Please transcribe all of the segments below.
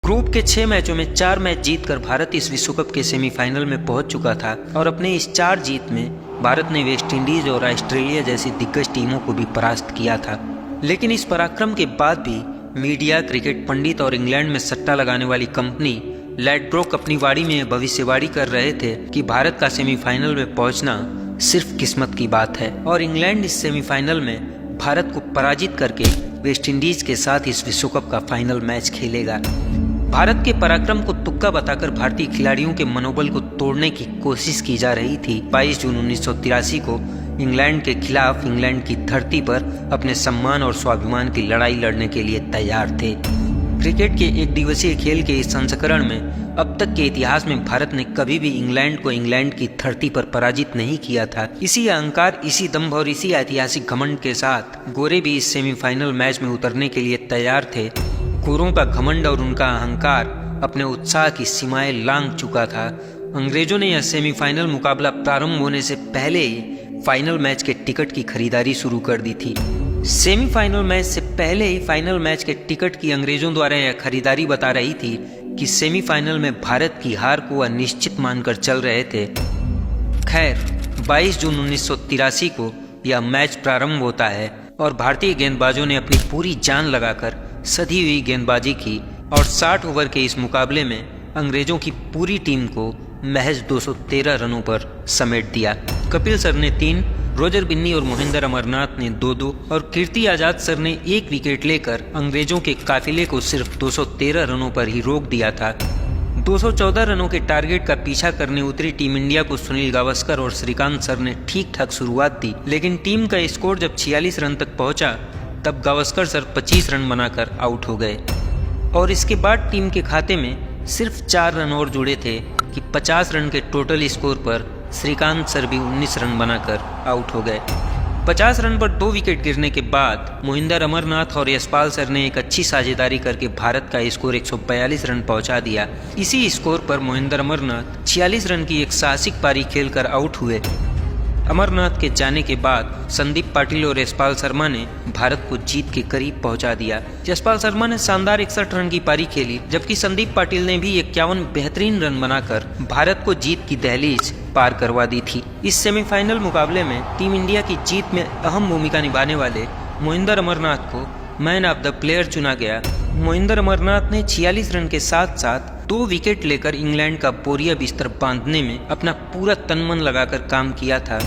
Group के 6 मैचों में 4 मैच जीतकर भारत इस विश्व कप के सेमीफाइनल में पहुंच चुका था और अपने इस 4 जीत में भारत ने वेस्टइंडीज और ऑस्ट्रेलिया जैसी दिग्गज टीमों को भी परास्त किया था। लेकिन इस पराक्रम के बाद भी मीडिया, क्रिकेट पंडित और इंग्लैंड में सट्टा लगाने वाली कंपनी लैडब्रोक अपनी वाड़ी में भविष्यवाणी कर रहे थे कि भारत का सेमीफाइनल में पहुंचना सिर्फ किस्मत की बात है और इंग्लैंड इस सेमीफाइनल में भारत को पराजित करके वेस्टइंडीज के साथ इस विश्व कप का फाइनल मैच खेलेगा। भारत के पराक्रम को तुक्का बताकर भारतीय खिलाड़ियों के मनोबल को तोड़ने की कोशिश की जा रही थी। 22 जून 1983 को इंग्लैंड के खिलाफ इंग्लैंड की धरती पर अपने सम्मान और स्वाभिमान की लड़ाई लड़ने के लिए तैयार थे। क्रिकेट के एक दिवसीय खेल के इस संस्करण में अब तक के इतिहास में भारत ने कभी भी इंग्लैंड को इंग्लैंड की धरती पर पराजित नहीं किया था। इसी अहंकार, इसी दम्भ और इसी ऐतिहासिक घमंड के साथ गोरे भी इस सेमीफाइनल मैच में उतरने के लिए तैयार थे। गोरों का घमंड और उनका अहंकार अपने उत्साह की सीमाएं लांघ चुका था। अंग्रेजों ने यह सेमीफाइनल मुकाबला प्रारंभ होने से पहले ही फाइनल मैच के टिकट की खरीदारी शुरू कर दी थी। सेमीफाइनल मैच से पहले ही फाइनल मैच के टिकट की अंग्रेजों द्वारा यह खरीदारी बता रही थी कि सेमीफाइनल में भारत की हार को वह निश्चित मानकर चल रहे थे। खैर, 22 जून 1983 को यह मैच प्रारंभ होता है और भारतीय गेंदबाजों ने अपनी पूरी जान लगाकर सधी हुई गेंदबाजी की और 60 ओवर के इस मुकाबले में अंग्रेजों की पूरी टीम को महज 213 रनों पर समेट दिया। कपिल सर ने 3, रोजर बिन्नी और मोहिंदर अमरनाथ ने 2-2 और कीर्ति आजाद सर ने 1 विकेट लेकर अंग्रेजों के काफिले को सिर्फ 213 रनों पर ही रोक दिया था। 214 रनों के टारगेट का पीछा करने उतरी टीम इंडिया को सुनील गावस्कर और श्रीकांत सर ने ठीक ठाक शुरुआत दी, लेकिन टीम का स्कोर जब 46 रन तक पहुंचा तब गावस्कर सर 25 रन बनाकर आउट हो गए और इसके बाद टीम के खाते में सिर्फ 4 रन और जुड़े थे कि 50 रन के टोटल स्कोर पर श्रीकांत सर भी 19 रन बनाकर आउट हो गए। 50 रन पर 2 विकेट गिरने के बाद मोहिंदर अमरनाथ और यशपाल सर ने एक अच्छी साझेदारी करके भारत का स्कोर 142 रन पहुंचा दिया। इसी स्कोर पर मोहिंदर अमरनाथ 46 रन की एक साहसिक पारी खेलकर आउट हुए। अमरनाथ के जाने के बाद संदीप पाटिल और यशपाल शर्मा ने भारत को जीत के करीब पहुंचा दिया। यशपाल शर्मा ने शानदार 61 रन की पारी खेली, जबकि संदीप पाटिल ने भी 51 बेहतरीन रन बनाकर भारत को जीत की दहलीज पार करवा दी थी। इस सेमीफाइनल मुकाबले में टीम इंडिया की जीत में अहम भूमिका निभाने वाले मोहिंदर अमरनाथ को मैन ऑफ द प्लेयर चुना गया। मोहिंदर अमरनाथ ने 46 रन के साथ साथ 2 विकेट लेकर इंग्लैंड का बोरिया बिस्तर बांधने में अपना पूरा तन-मन लगाकर काम किया था।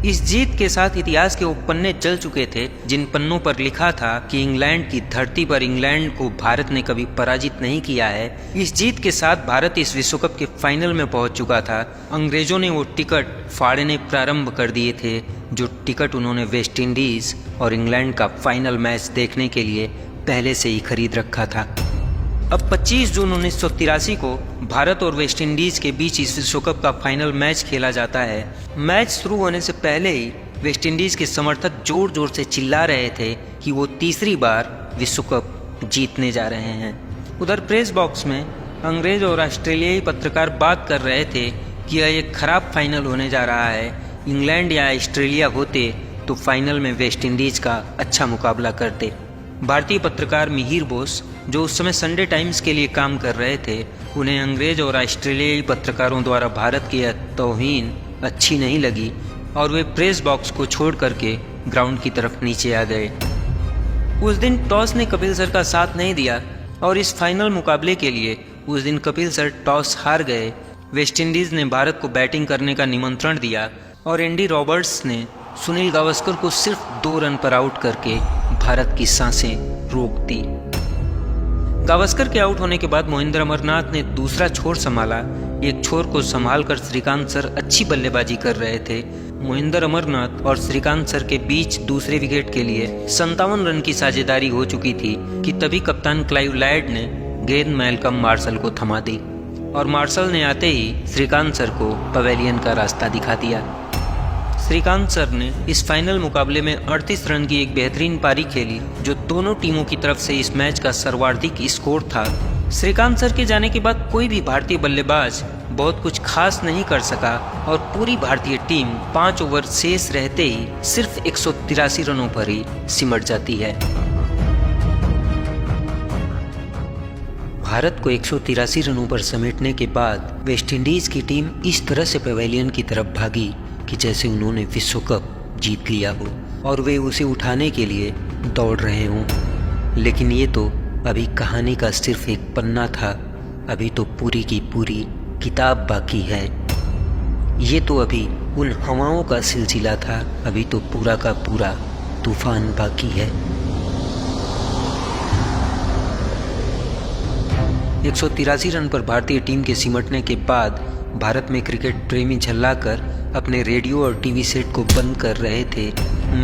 इस जीत के साथ इतिहास के वो पन्ने चल चुके थे जिन पन्नों पर लिखा था कि इंग्लैंड की धरती पर इंग्लैंड को भारत ने कभी पराजित नहीं किया है। इस जीत के साथ भारत इस विश्व कप के फाइनल में पहुंच चुका था। अंग्रेजों ने वो टिकट फाड़ने प्रारंभ कर दिए थे, जो टिकट उन्होंने वेस्टइंडीज और इंग्लैंड का फाइनल मैच देखने के लिए पहले से ही खरीद रखा था। अब 25 जून 1983 को भारत और वेस्टइंडीज के बीच इस विश्व कप का फाइनल मैच खेला जाता है। मैच शुरू होने से पहले ही वेस्टइंडीज के समर्थक जोर जोर से चिल्ला रहे थे कि वो तीसरी बार विश्व कप जीतने जा रहे हैं। उधर प्रेस बॉक्स में अंग्रेज और ऑस्ट्रेलियाई पत्रकार बात कर रहे थे कि यह एक खराब फाइनल होने जा रहा है। इंग्लैंड या ऑस्ट्रेलिया होते तो फाइनल में वेस्टइंडीज का अच्छा मुकाबला करते। भारतीय पत्रकार मिहिर बोस, जो उस समय संडे टाइम्स के लिए काम कर रहे थे, उन्हें अंग्रेज और ऑस्ट्रेलियाई पत्रकारों द्वारा भारत की यह तौहीन अच्छी नहीं लगी और वे प्रेस बॉक्स को छोड़ करके ग्राउंड की तरफ नीचे आ गए। उस दिन टॉस ने कपिल सर का साथ नहीं दिया और इस फाइनल मुकाबले के लिए उस दिन कपिल सर टॉस हार गए। वेस्टइंडीज ने भारत को बैटिंग करने का निमंत्रण दिया और एंडी रॉबर्ट्स ने सुनील गावस्कर को सिर्फ 2 रन पर आउट करके भारत की सांसें रोक दी। गावस्कर के आउट होने के बाद मोहिंदर अमरनाथ ने दूसरा छोर संभाला। एक छोर को संभालकर श्रीकांत सर अच्छी बल्लेबाजी कर रहे थे। मोहिंदर अमरनाथ और श्रीकांत सर के बीच दूसरे विकेट के लिए 57 रन की साझेदारी हो चुकी थी कि तभी कप्तान क्लाइव लायड ने गेंद मैल्कम मार्शल को थमा दी और मार्शल ने आते ही श्रीकांत सर को पवेलियन का रास्ता दिखा दिया। श्रीकांत सर ने इस फाइनल मुकाबले में 38 रन की एक बेहतरीन पारी खेली, जो दोनों टीमों की तरफ से इस मैच का सर्वाधिक स्कोर था। श्रीकांत सर के जाने के बाद कोई भी भारतीय बल्लेबाज बहुत कुछ खास नहीं कर सका और पूरी भारतीय टीम 5 ओवर शेष रहते ही सिर्फ 183 रनों पर ही सिमट जाती है। भारत को 183 रनों पर समेटने के बाद वेस्टइंडीज की टीम इस तरह से पवेलियन की तरफ भागी कि जैसे उन्होंने विश्व कप जीत लिया हो और वे उसे उठाने के लिए दौड़ रहे हों। लेकिन ये तो अभी कहानी का सिर्फ एक पन्ना था, अभी तो पूरी की पूरी किताब बाकी है। ये तो अभी उन हवाओं का सिलसिला था, अभी तो पूरा का पूरा तूफान बाकी है। 183 रन पर भारतीय टीम के सिमटने के बाद भारत में क्रिकेट प्रेमी झल्लाकर अपने रेडियो और टीवी सेट को बंद कर रहे थे।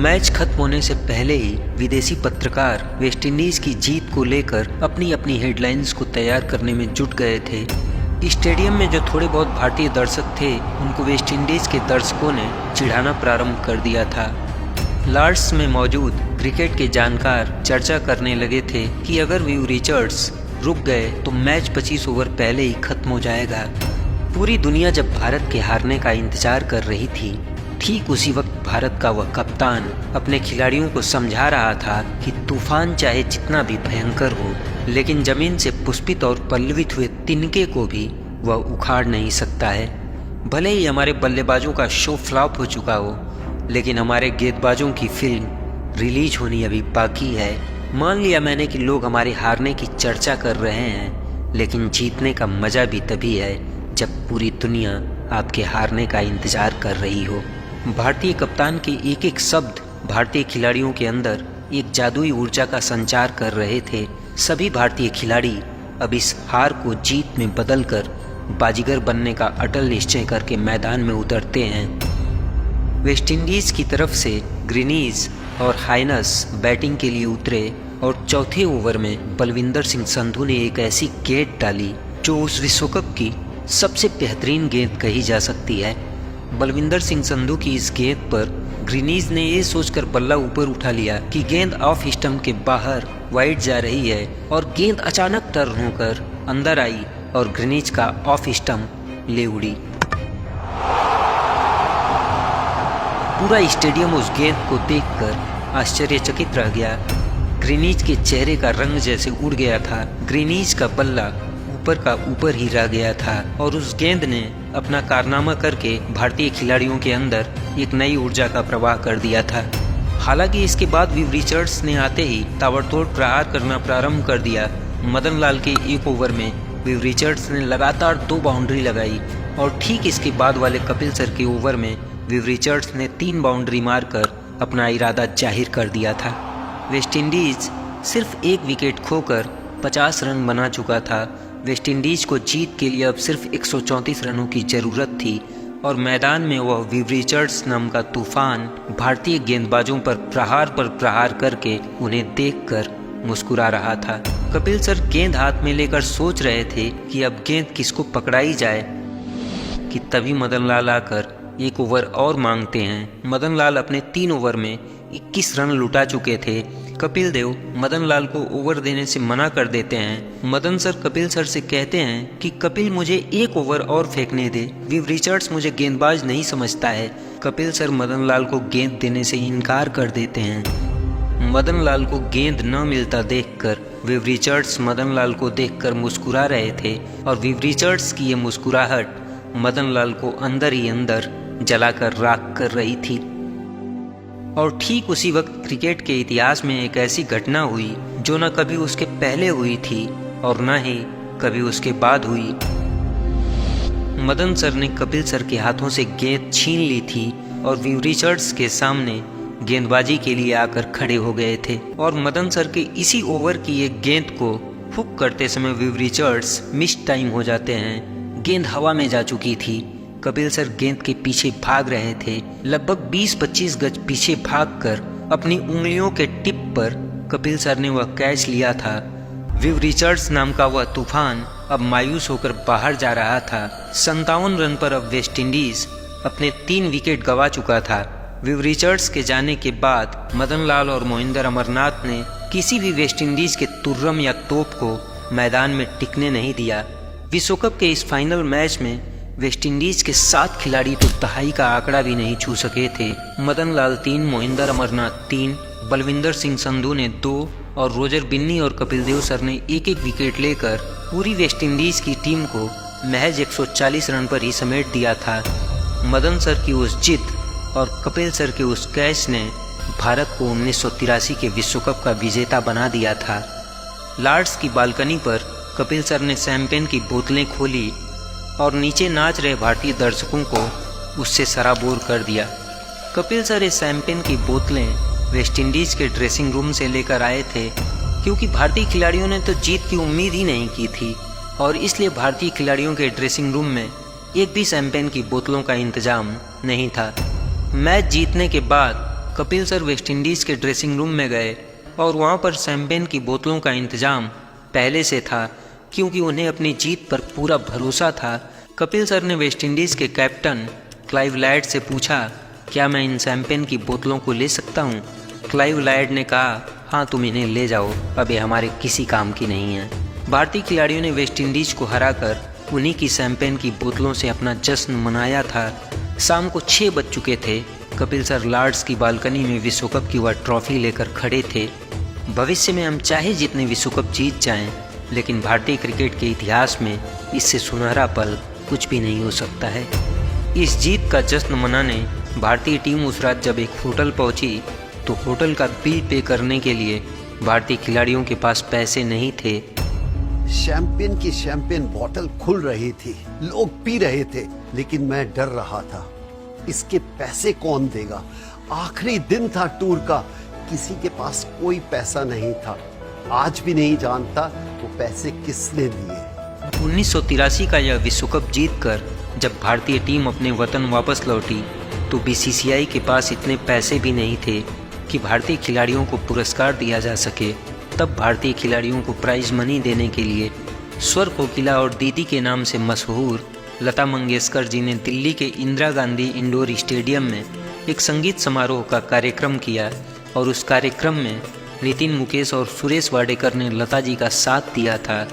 मैच खत्म होने से पहले ही विदेशी पत्रकार वेस्टइंडीज की जीत को लेकर अपनी अपनी हेडलाइंस को तैयार करने में जुट गए थे। स्टेडियम में जो थोड़े बहुत भारतीय दर्शक थे उनको वेस्टइंडीज के दर्शकों ने चिढ़ाना प्रारंभ कर दिया था। लॉर्ड्स में मौजूद क्रिकेट के जानकार चर्चा करने लगे थे कि अगर व्यू रिचर्ड्स रुक गए तो मैच 25 ओवर पहले ही खत्म हो जाएगा। पूरी दुनिया जब भारत के हारने का इंतजार कर रही थी, ठीक उसी वक्त भारत का वह कप्तान अपने खिलाड़ियों को समझा रहा था कि तूफान चाहे जितना भी भयंकर हो, लेकिन जमीन से पुष्पित और पल्लवित हुए तिनके को भी वह उखाड़ नहीं सकता है। भले ही हमारे बल्लेबाजों का शो फ्लॉप हो चुका हो, लेकिन हमारे गेंदबाजों की फिल्म रिलीज होनी अभी बाकी है। मान लिया मैंने कि लोग हमारे हारने की चर्चा कर रहे हैं, लेकिन जीतने का मजा भी तभी है जब पूरी दुनिया आपके हारने का इंतजार कर रही हो। भारतीय कप्तान के एक एक शब्द भारतीय खिलाड़ियों के अंदर एक जादुई ऊर्जा का संचार कर रहे थे। सभी भारतीय खिलाड़ी अब इस हार को जीत में बदलकर बाजीगर बनने का अटल निश्चय करके मैदान में उतरते हैं। वेस्टइंडीज की तरफ से ग्रीनीज और हाइनस बैटिंग के लिए उतरे और चौथे ओवर में बलविंदर सिंह संधू ने एक ऐसी गेंद डाली जो उस विश्व कप की सबसे बेहतरीन गेंद कही जा सकती है। बलविंदर सिंह संधू की इस गेंद पर ग्रीनीज ने ये सोचकर बल्ला ऊपर उठा लिया कि गेंद ऑफ स्टंप के बाहर वाइड जा रही है, और गेंद अचानक टर्न होकर अंदर आई और ग्रीनीज का ऑफ स्टंप ले उड़ी। पूरा स्टेडियम उस गेंद को देखकर आश्चर्यचकित रह गया। ग्रीनीज के चेहरे का रंग जैसे उड़ गया था। ग्रीनीज का बल्ला ऊपर का ऊपर ही रह गया था और उस गेंद ने अपना कारनामा करके भारतीय खिलाड़ियों के अंदर एक नई ऊर्जा का प्रवाह कर दिया था। हालांकि इसके बाद विव रिचर्ड्स ने आते ही ताबड़तोड़ प्रहार करना प्रारंभ कर दिया। मदन लाल के एक ओवर में विव रिचर्ड्स ने लगातार 2 बाउंड्री लगाई और ठीक इसके बाद वाले कपिल सर के ओवर में विव रिचर्ड्स ने 3 बाउंड्री मारकर अपना इरादा जाहिर कर दिया था। वेस्टइंडीज सिर्फ 1 विकेट खोकर 50 रन बना चुका था। वेस्टइंडीज को जीत के लिए अब सिर्फ 134 रनों की जरूरत थी और मैदान में वह विव रिचर्ड्स नाम का तूफान भारतीय गेंदबाजों पर प्रहार करके उन्हें देखकर मुस्कुरा रहा था। कपिल सर गेंद हाथ में लेकर सोच रहे थे कि अब गेंद किसको पकड़ाई जाए कि तभी मदन लाल आकर 1 ओवर और मांगते हैं। मदन लाल अपने 3 ओवर में 21 रन लुटा चुके थे। कपिल देव मदन लाल को ओवर देने से मना कर देते हैं। मदन सर कपिल सर से कहते हैं कि कपिल मुझे 1 ओवर और फेंकने दे, विव रिचर्ड्स मुझे गेंदबाज नहीं समझता है। कपिल सर मदन लाल को गेंद देने से इनकार कर देते हैं। मदन लाल को गेंद न मिलता देखकर विव रिचर्ड्स मदन लाल को देखकर मुस्कुरा रहे थे और विव रिचर्ड्स की ये मुस्कुराहट मदन लाल को अंदर ही अंदर जलाकर राख कर रही थी। और ठीक उसी वक्त क्रिकेट के इतिहास में एक ऐसी घटना हुई जो न कभी उसके पहले हुई थी और न ही कभी उसके बाद हुई। मदन सर ने कपिल सर के हाथों से गेंद छीन ली थी और विव रिचर्ड्स के सामने गेंदबाजी के लिए आकर खड़े हो गए थे और मदन सर के इसी ओवर की एक गेंद को हुक करते समय विव रिचर्ड्स मिस टाइम हो जाते हैं। गेंद हवा में जा चुकी थी। कपिल सर गेंद के पीछे भाग रहे थे। लगभग 20-25 गज पीछे भागकर अपनी उंगलियों के टिप पर कपिल सर ने वह कैच लिया था। विव रिचर्ड्स नाम का वह तूफान अब मायूस होकर बाहर जा रहा था। 57 रन पर अब वेस्टइंडीज अपने 3 विकेट गंवा चुका था। विव रिचर्ड्स के जाने के बाद मदन लाल और मोहिंदर अमरनाथ ने किसी भी वेस्टइंडीज के तुर्रम या तोप को मैदान में टिकने नहीं दिया। विश्व कप के इस फाइनल मैच में वेस्टइंडीज के 7 खिलाड़ी तो दहाई का आंकड़ा भी नहीं छू सके थे। मदन लाल 3, मोहिंदर अमरनाथ 3, बलविंदर सिंह संधू ने 2 और रोजर बिन्नी और कपिल देव सर ने 1-1 विकेट लेकर पूरी वेस्टइंडीज़ की टीम को महज 140 रन पर ही समेट दिया था। मदन सर की उस जिद और कपिल सर के उस कैच ने भारत को 1983 के विश्व कप का विजेता बना दिया था। लॉर्ड्स की बालकनी पर कपिल सर ने शैंपेन की बोतलें खोली और नीचे नाच रहे भारतीय दर्शकों को उससे सराबोर कर दिया। कपिल सर इस शैंपेन की बोतलें वेस्टइंडीज़ के ड्रेसिंग रूम से लेकर आए थे, क्योंकि भारतीय खिलाड़ियों ने तो जीत की उम्मीद ही नहीं की थी और इसलिए भारतीय खिलाड़ियों के ड्रेसिंग रूम में एक भी शैंपेन की बोतलों का इंतजाम नहीं था। मैच जीतने के बाद कपिल सर वेस्टइंडीज़ के ड्रेसिंग रूम में गए और वहाँ पर शैंपेन की बोतलों का इंतजाम पहले से था, क्योंकि उन्हें अपनी जीत पर पूरा भरोसा था। कपिल सर ने वेस्टइंडीज़ के कैप्टन क्लाइव लायड से पूछा, क्या मैं इन शैंपेन की बोतलों को ले सकता हूँ? क्लाइव लायड ने कहा, हाँ तुम इन्हें ले जाओ, अब ये हमारे किसी काम की नहीं है। भारतीय खिलाड़ियों ने वेस्टइंडीज़ को हराकर उन्हीं की शैंपेन की बोतलों से अपना जश्न मनाया था। शाम को 6 बज चुके थे। कपिल सर लॉर्ड्स की बालकनी में विश्व कप की वह ट्रॉफी लेकर खड़े थे। भविष्य में हम चाहे जितने विश्व कप जीत जाएं, लेकिन भारतीय क्रिकेट के इतिहास में इससे सुनहरा पल कुछ भी नहीं हो सकता है। इस जीत का जश्न मनाने भारतीय टीम उस रात जब एक होटल पहुंची तो होटल का बिल पे करने के लिए भारतीय खिलाड़ियों के पास पैसे नहीं थे। शैंपेन की शैंपेन बोतल खुल रही थी, लोग पी रहे थे, लेकिन मैं डर रहा था, इसके पैसे कौन देगा? आखिरी दिन था टूर का, किसी के पास कोई पैसा नहीं था। आज भी नहीं जानता वो पैसे किसने दिए। 1983 का यह विश्व कप जीतकर जब भारतीय टीम अपने वतन वापस लौटी तो बीसीसीआई के पास इतने पैसे भी नहीं थे कि भारतीय खिलाड़ियों को पुरस्कार दिया जा सके। तब भारतीय खिलाड़ियों को प्राइज मनी देने के लिए स्वर कोकिला और दीदी के नाम से मशहूर लता मंगेशकर जी ने दिल्ली के इंदिरा गांधी इंडोर स्टेडियम में एक संगीत समारोह का कार्यक्रम किया और उस कार्यक्रम में नितिन मुकेश और सुरेश वाडेकर ने लता जी का साथ दिया था।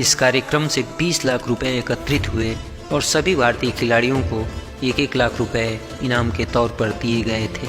इस कार्यक्रम से 20 लाख रुपए एकत्रित हुए और सभी भारतीय खिलाड़ियों को 1-1 लाख रुपए इनाम के तौर पर दिए गए थे।